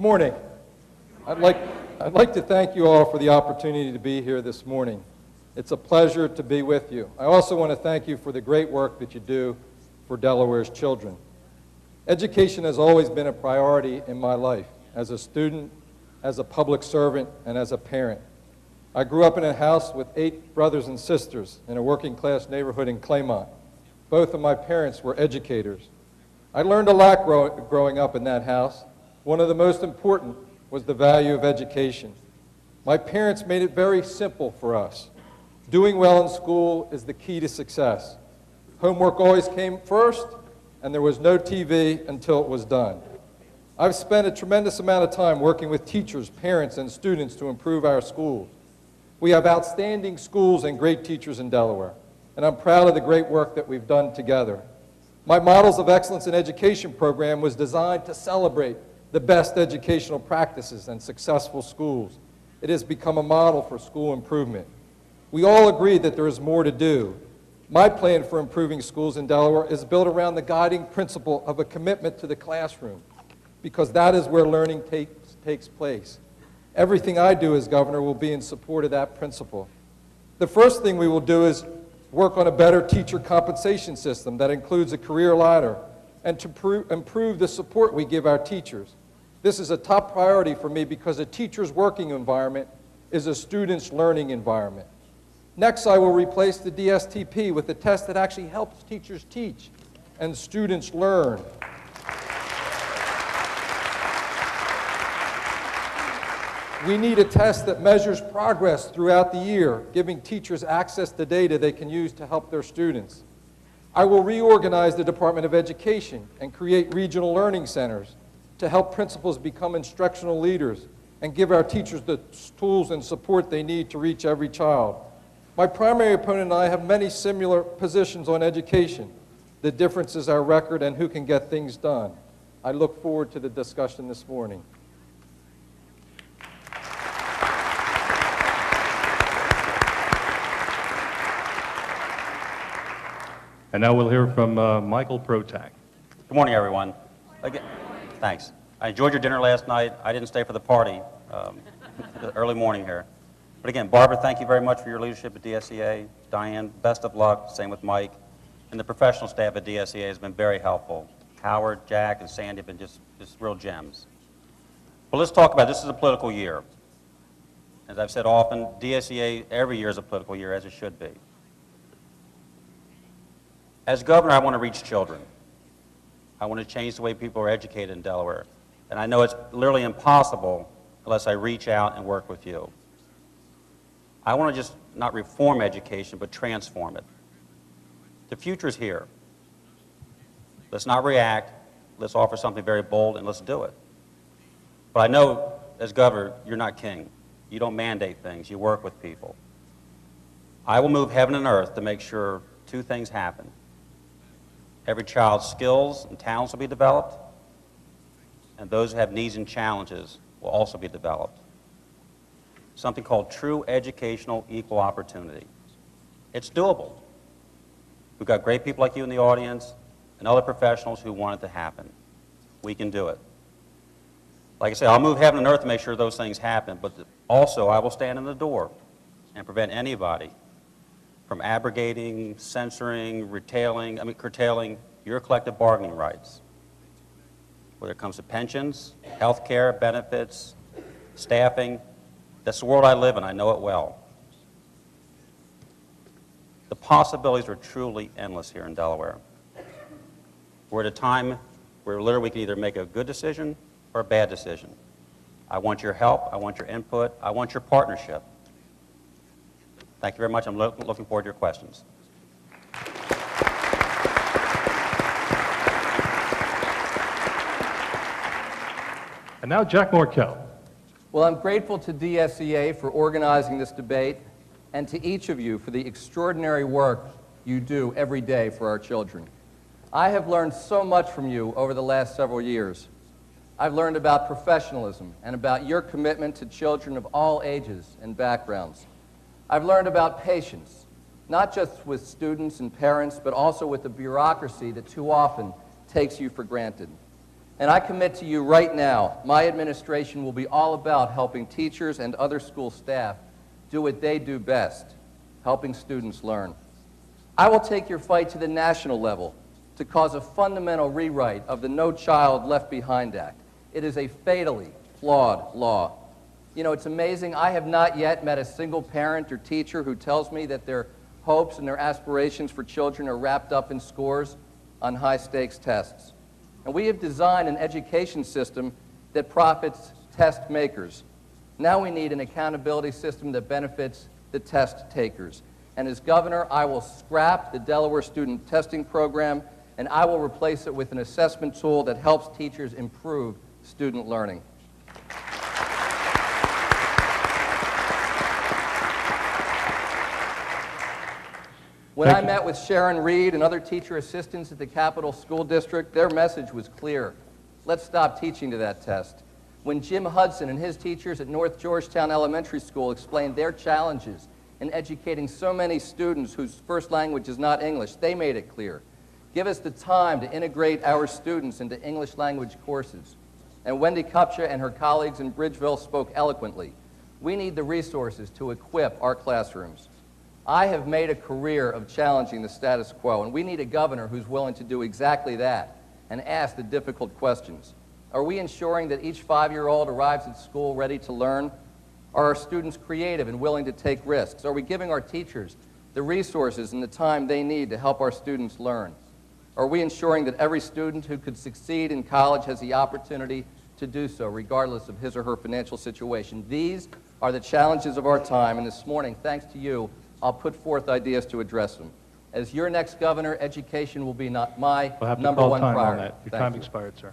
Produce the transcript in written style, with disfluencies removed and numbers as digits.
Good morning. I'd like to thank you all for the opportunity to be here this morning. It's a pleasure to be with you. I also want to thank you for the great work that you do for Delaware's children. Education has always been a priority in my life, as a student, as a public servant, and as a parent. I grew up in a house with 8 brothers and sisters in a working-class neighborhood in Claymont. Both of my parents were educators. I learned a lot growing up in that house. One of the most important was the value of education. My parents made it very simple for us. Doing well in school is the key to success. Homework always came first, and there was no TV until it was done. I've spent a tremendous amount of time working with teachers, parents, and students to improve our schools. We have outstanding schools and great teachers in Delaware, and I'm proud of the great work that we've done together. My Models of Excellence in Education program was designed to celebrate the best educational practices and successful schools. It has become a model for school improvement. We all agree that there is more to do. My plan for improving schools in Delaware is built around the guiding principle of a commitment to the classroom, because that is where learning takes place. Everything I do as governor will be in support of that principle. The first thing we will do is work on a better teacher compensation system that includes a career ladder and to improve the support we give our teachers. This is a top priority for me because a teacher's working environment is a student's learning environment. Next, I will replace the DSTP with a test that actually helps teachers teach and students learn. We need a test that measures progress throughout the year, giving teachers access to data they can use to help their students. I will reorganize the Department of Education and create regional learning centers to help principals become instructional leaders and give our teachers the tools and support they need to reach every child. My primary opponent and I have many similar positions on education. The difference is our record and who can get things done. I look forward to the discussion this morning. And now we'll hear from Michael Protack. Good morning, everyone. Again, thanks. I enjoyed your dinner last night. I didn't stay for the party, the early morning here. But again, Barbara, thank you very much for your leadership at DSEA. Diane, best of luck. Same with Mike. And the professional staff at DSEA has been very helpful. Howard, Jack, and Sandy have been just real gems. But let's talk about, this is a political year. As I've said often, DSEA every year is a political year, as it should be. As governor, I want to reach children. I want to change the way people are educated in Delaware. And I know it's literally impossible unless I reach out and work with you. I want to just not reform education, but transform it. The future is here. Let's not react. Let's offer something very bold, and let's do it. But I know, as governor, you're not king. You don't mandate things. You work with people. I will move heaven and earth to make sure 2 things happen. Every child's skills and talents will be developed, and those who have needs and challenges will also be developed. Something called true educational equal opportunity. It's doable. We've got great people like you in the audience and other professionals who want it to happen. We can do it. Like I said, I'll move heaven and earth to make sure those things happen, but also I will stand in the door and prevent anybody from abrogating, censoring, curtailing your collective bargaining rights. Whether it comes to pensions, health care, benefits, staffing, that's the world I live in. I know it well. The possibilities are truly endless here in Delaware. We're at a time where literally we can either make a good decision or a bad decision. I want your help. I want your input. I want your partnership. Thank you very much. I'm looking forward to your questions. And now Jack Markell. Well, I'm grateful to DSEA for organizing this debate and to each of you for the extraordinary work you do every day for our children. I have learned so much from you over the last several years. I've learned about professionalism and about your commitment to children of all ages and backgrounds. I've learned about patience, not just with students and parents, but also with the bureaucracy that too often takes you for granted. And I commit to you right now, my administration will be all about helping teachers and other school staff do what they do best, helping students learn. I will take your fight to the national level to cause a fundamental rewrite of the No Child Left Behind Act. It is a fatally flawed law. You know, it's amazing. I have not yet met a single parent or teacher who tells me that their hopes and their aspirations for children are wrapped up in scores on high-stakes tests. And we have designed an education system that profits test makers. Now we need an accountability system that benefits the test takers. And as governor, I will scrap the Delaware Student Testing Program, and I will replace it with an assessment tool that helps teachers improve student learning. When I met with Sharon Reed and other teacher assistants at the Capital School District, their message was clear. Let's stop teaching to that test. When Jim Hudson and his teachers at North Georgetown Elementary School explained their challenges in educating so many students whose first language is not English, they made it clear. Give us the time to integrate our students into English language courses. And Wendy Kupcha and her colleagues in Bridgeville spoke eloquently. We need the resources to equip our classrooms. I have made a career of challenging the status quo, and we need a governor who's willing to do exactly that and ask the difficult questions. Are we ensuring that each 5-year-old arrives at school ready to learn? Are our students creative and willing to take risks? Are we giving our teachers the resources and the time they need to help our students learn? Are we ensuring that every student who could succeed in college has the opportunity to do so, regardless of his or her financial situation? These are the challenges of our time, and this morning, thanks to you, I'll put forth ideas to address them. As your next governor, education will be not my We'll have to number call one time on priority. that. Your Thank time you. expired, sir.